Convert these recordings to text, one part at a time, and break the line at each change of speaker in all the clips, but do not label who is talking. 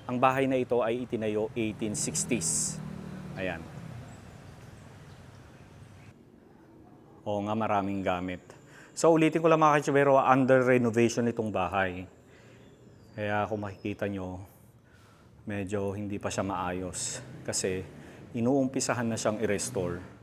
Ang bahay na ito ay itinayo 1860s. Ayan. Oo nga, maraming gamit. So ulitin ko lang mga ka-Chubero, under renovation itong bahay. Kaya kung makikita nyo, medyo hindi pa siya maayos. Kasi inuumpisahan na siyang i-restore.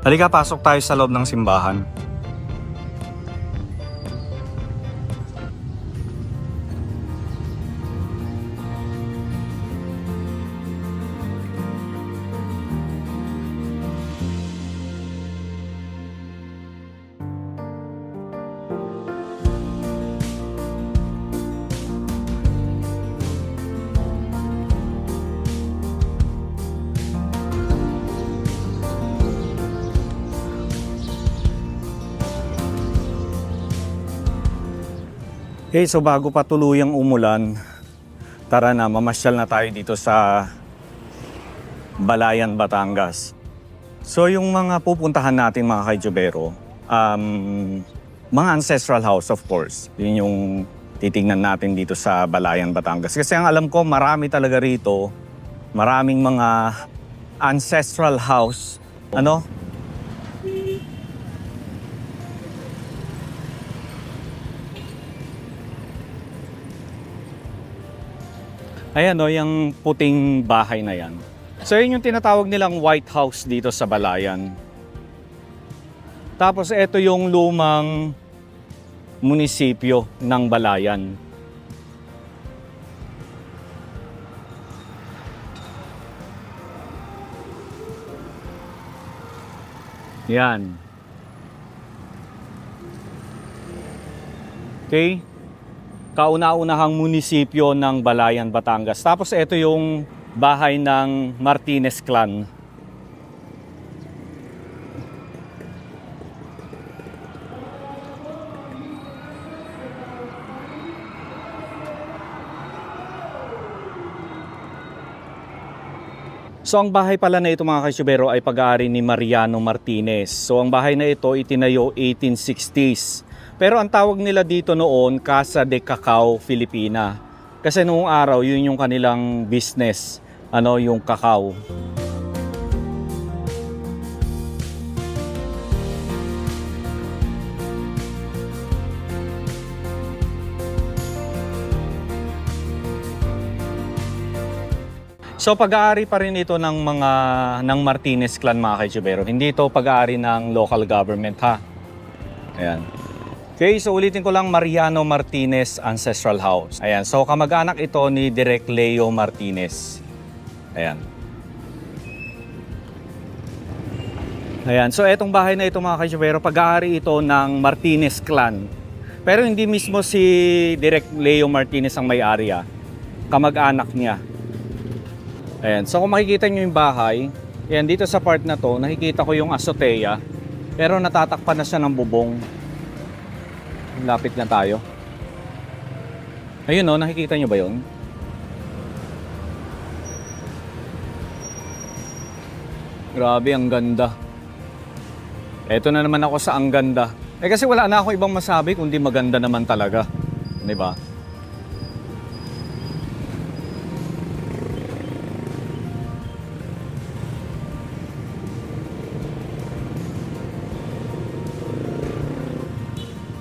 Halika, pasok tayo sa loob ng simbahan. Okay, so bago pa tuluyang umulan, tara na, mamasyal na tayo dito sa Balayan, Batangas. So yung mga pupuntahan natin mga ka-Chubero, mga ancestral house of course. Yun yung titingnan natin dito sa Balayan, Batangas. Kasi ang alam ko, marami talaga rito, maraming mga ancestral house. Ano? Ayan o, yung puting bahay na yan. So yun yung tinatawag nilang White House dito sa Balayan. Tapos ito yung lumang munisipyo ng Balayan. Yan. Okay? Kauna-unahang munisipyo ng Balayan, Batangas. Tapos ito yung bahay ng Martinez clan. So ang bahay pala na ito mga ka-Chubero ay pag-aari ni Mariano Martinez. So ang bahay na ito itinayo 1860s. Pero ang tawag nila dito noon, Casa de Cacao, Filipina. Kasi noong araw, yun yung kanilang business, yung cacao. So pag-aari pa rin ito ng Martinez clan mga ka-Chubero. Hindi ito pag-aari ng local government ha. Ayan. Okay, so ulitin ko lang, Mariano Martinez Ancestral House. Ayan, so kamag-anak ito ni Direk Leo Martinez. Ayan. Ayan, so etong bahay na ito mga ka-Chubero, pag-aari ito ng Martinez clan. Pero hindi mismo si Direk Leo Martinez ang may-ari, kamag-anak niya. Ayan, so kung makikita nyo yung bahay, ayan, dito sa part na to, nakikita ko yung azotea, pero natatakpan na siya ng bubong. Lapit na tayo. Ayun o, nakikita nyo ba yun? Grabe, ang ganda. Eto na naman ako sa ang ganda. Kasi wala na akong ibang masabi kundi maganda naman talaga. Diba?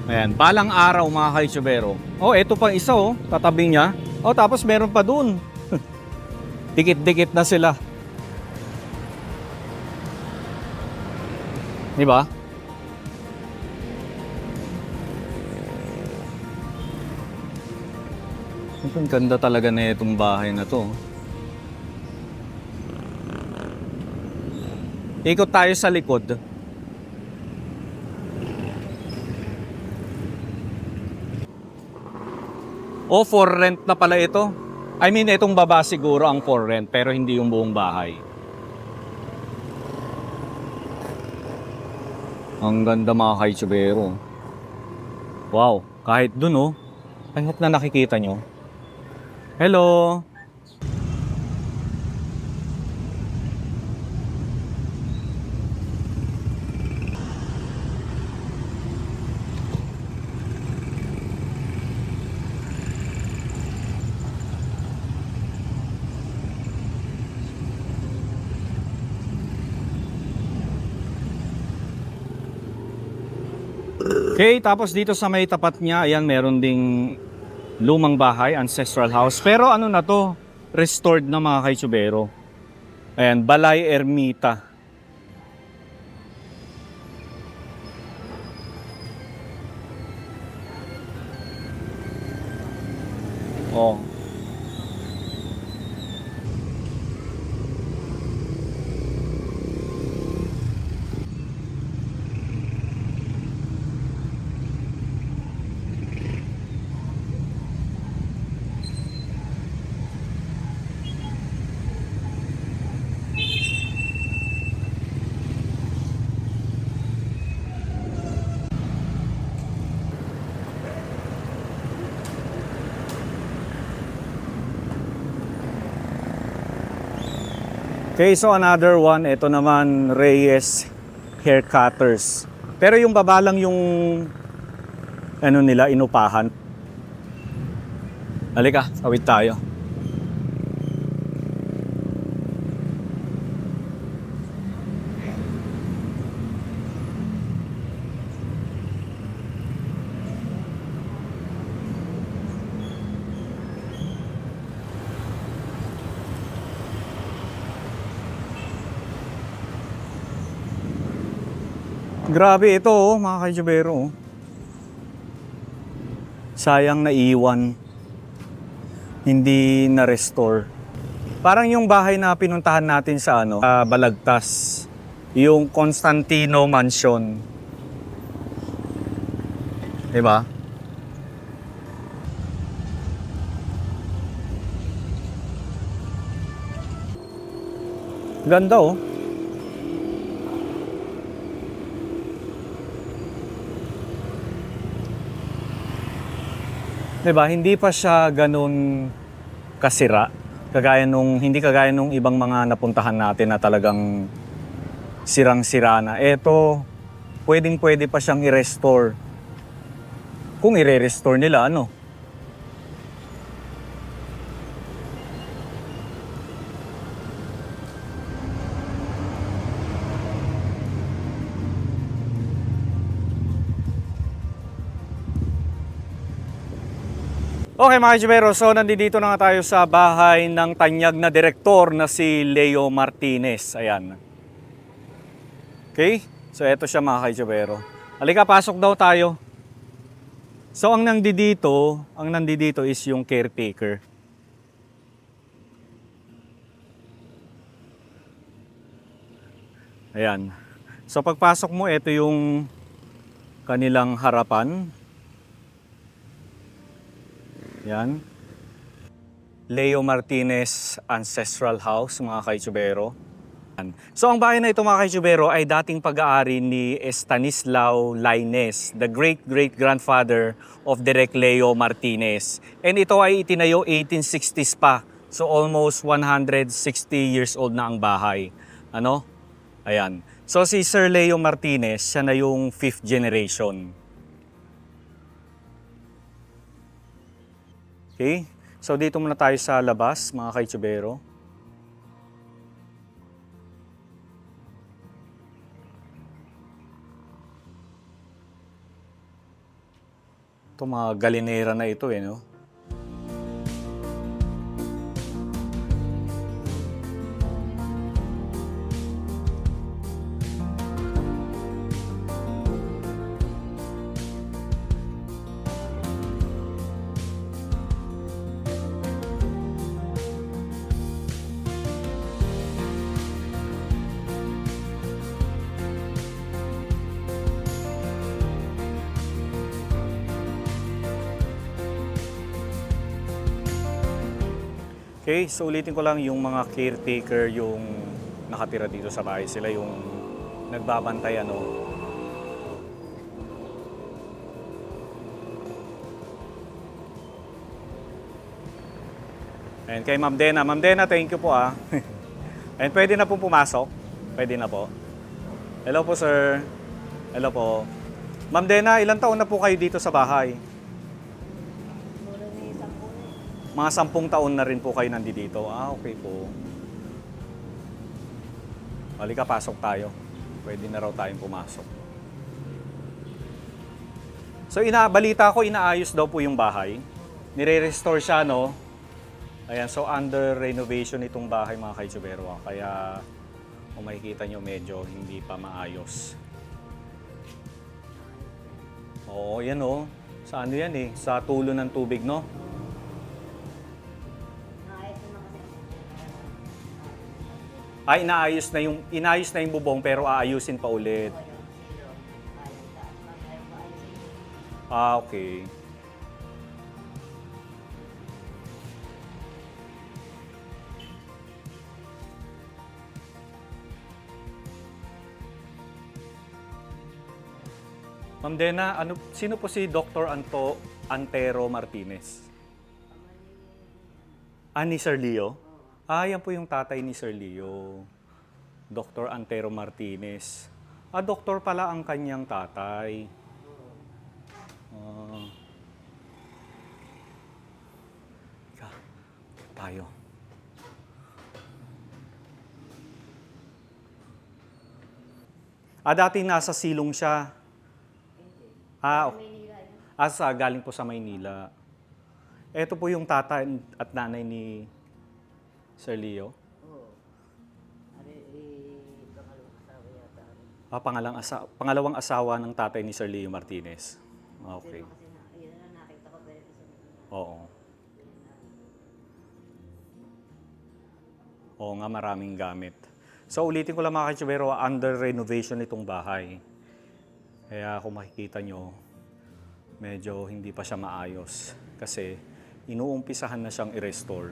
Ayan, balang araw mga ka-Chubero. Oh, eto pa isa tatabi niya. Oh, tapos meron pa dun. Dikit-dikit na sila. Di ba? Ang ganda talaga na itong bahay na to. Ikot tayo sa likod. Oh, for rent na pala ito. I mean, itong baba siguro ang for rent, pero hindi yung buong bahay. Ang ganda mga kaitsubero. Wow, kahit dun oh. I hope na nakikita nyo. Hello! Okay, tapos dito sa may tapat niya, ayan, meron ding lumang bahay, ancestral house. Pero ano na to, restored na mga kaitsubero. Ayan, Balay Ermita. Oh. Okay, so another one, ito naman Reyes Hair Cutters. Pero yung baba lang yung ano nila, inupahan. Halika, tawid tayo. Grabe ito oh, mga kaitsubero. Oh. Sayang na iwan. Hindi na-restore. Parang yung bahay na pinuntahan natin sa ano, Balagtas. Yung Constantino Mansion. Diba? Ganda oh. Diba, hindi pa siya ganun kasira. Hindi kagaya nung ibang mga napuntahan natin na talagang sirang-sira na. Eto, pwedeng-pwede pa siyang i-restore. Kung i-restore nila, ano? Okay mga kaitsubero, so nandito na nga tayo sa bahay ng tanyag na direktor na si Leo Martinez. Ayan. Okay, so eto siya mga kaitsubero. Halika, pasok daw tayo. So ang nandito is yung caretaker. Ayan. So pagpasok mo, ito yung kanilang harapan. Yan. Leo Martinez Ancestral House, mga kaitsubero. So ang bahay na ito mga kaitsubero ay dating pag-aari ni Estanislao Lainez, the great-great-grandfather of Direk Leo Martinez. And ito ay itinayo 1860s pa. So almost 160 years old na ang bahay. Ano? Ayan. So si Sir Leo Martinez, siya na yung 5th generation. Okay? So dito muna tayo sa labas, mga kaitsubero. Ito mga galinera na ito eh, no? Okay, so ulitin ko lang yung mga caretaker yung nakatira dito sa bahay. Sila yung nagbabantay ano. Ayan, kay Ma'am Dena. Ma'am Dena, thank you po ah. Ayan, pwede na po pumasok. Pwede na po. Hello po, sir. Hello po. Ma'am Dena, ilang taon na po kayo dito sa bahay? Mga 10 taon na rin po kayo nandito. Ah, okay po. Halika, pasok tayo. Pwede na raw tayong pumasok. So, balita ko, inaayos daw po yung bahay. Nire-restore siya, no? Ayan, so under renovation itong bahay mga kaitsubero. Kaya kung makikita nyo medyo hindi pa maayos. Oo, yan o. Sa ano yan eh? Sa tulo ng tubig, no? Ay, inaayos na yung bubong pero aayusin pa ulit. Ah, okay. Ma'am Dena, sino po si Dr. Antero Martinez? Ah, ni Sir Leo? Ah, yan po yung tatay ni Sir Leo. Dr. Antero Martinez. Ah, doktor pala ang kanyang tatay. Tayo. Ah, dati nasa silong siya. Ah, galing po sa Maynila. Ito po yung tatay at nanay ni Sir Leo.
Oo.
Ah, pangalawang asawa ng tatay ni Sir Leo Martinez. Okay.
Kasi yun na nakita ko pero
Oo. Oo nga, maraming gamit. So ulitin ko lang mga kaitsubero, under renovation itong bahay. Kaya kung makikita nyo, medyo hindi pa siya maayos. Kasi inuumpisahan na siyang i-restore.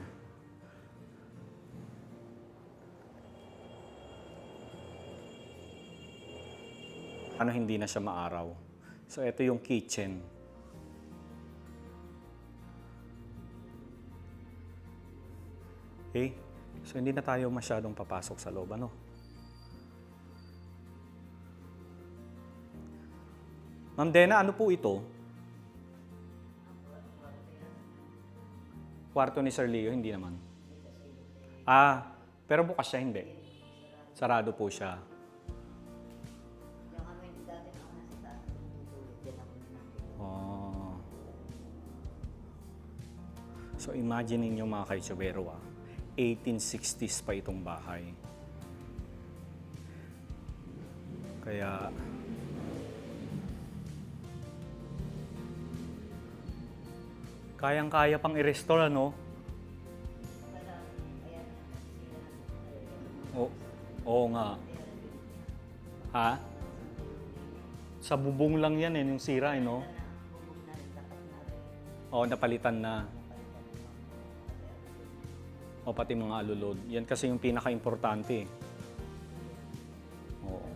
Ano, hindi na siya maaraw. So ito yung kitchen. Okay? So hindi na tayo masyadong papasok sa loob, ano? Ma'am Dena, ano po ito? Kwarto ni Sir Leo, hindi naman. Ah, pero bukas siya, hindi. Sarado po siya.
yung kami dati na ako nasa taas, tutulog din ako nakita.
Oh. So imagine niyo mga kaitsubero, 1860s pa itong bahay. Kaya kayang-kaya pang i-restore, ano? Oo nga. Ha? Sa bubong lang yan yung sira, no? Oo, napalitan na. O pati mga alulod. Yan kasi yung pinaka-importante. Oo.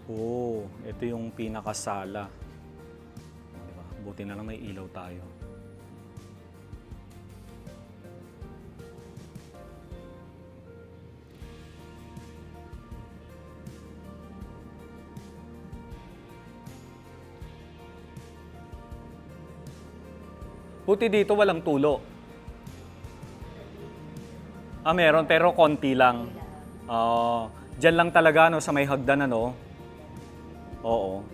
Oo, ito yung pinakasala. Diba? Buti na lang may ilaw tayo. Buti dito walang tulo. Ah, meron pero konti lang. Diyan lang talaga no, sa may hagdan ano. Oo.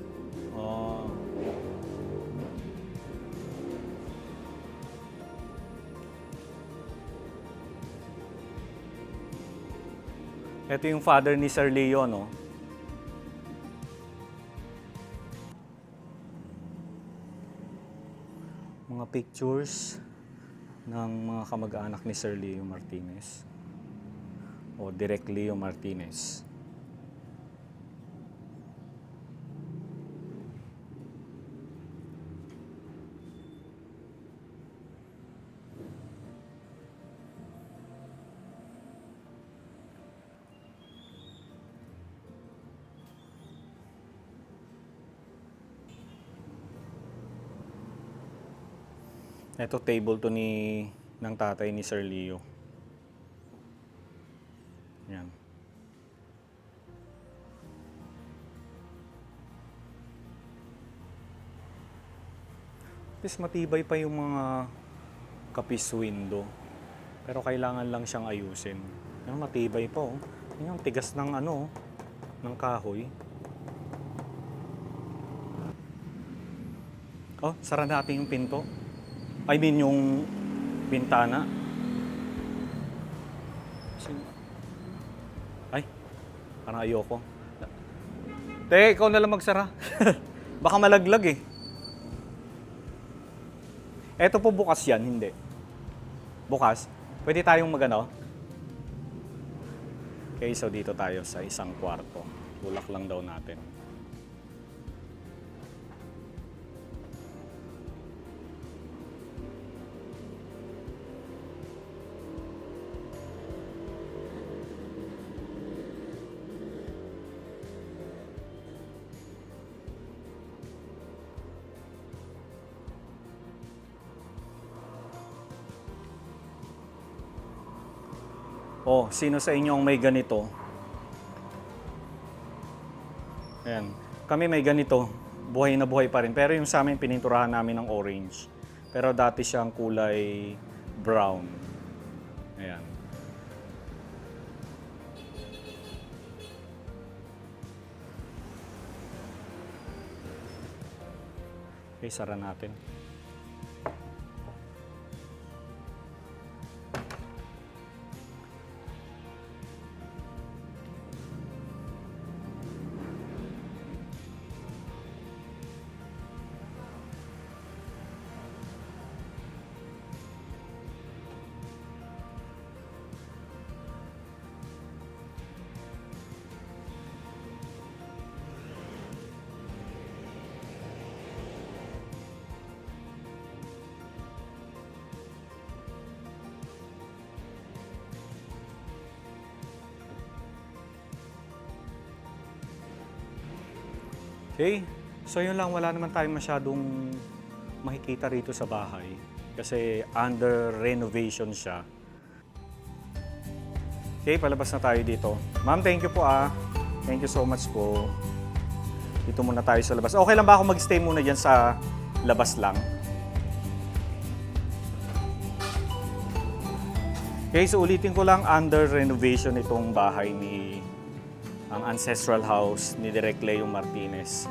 Ito yung father ni Sir Leo, no? Mga pictures ng mga kamag-anak ni Sir Leo Martinez. o Direk Leo Martinez. Ito table to ng tatay ni Sir Leo. Yan. Mas matibay pa yung mga kapis window. Pero kailangan lang siyang ayusin. Yan, matibay pa oh. Yan yung tigas ng ano, ng kahoy. Oh, sara natin yung pinto. I mean yung bintana. Ay, parang ayoko. Te, ikaw na lang magsara. Baka malaglag eh. Eto po bukas yan, hindi. Bukas. Pwede tayong magano? Okay, so dito tayo sa isang kwarto. Tulak lang daw natin. Oh, sino sa inyo ang may ganito? Ayan. Kami may ganito. Buhay na buhay pa rin. Pero yung sa amin, pininturahan namin ng orange. Pero dati siyang kulay brown. Ayan. Okay, sara natin. Okay, so yun lang, wala naman tayong masyadong makikita rito sa bahay kasi under renovation siya. Okay, palabas na tayo dito. Ma'am, thank you po ah. Thank you so much po. Dito muna tayo sa labas. Okay lang ba ako mag-stay muna dyan sa labas lang? Okay, so ulitin ko lang, under renovation itong bahay ang ancestral house ni Direk Leo Martinez.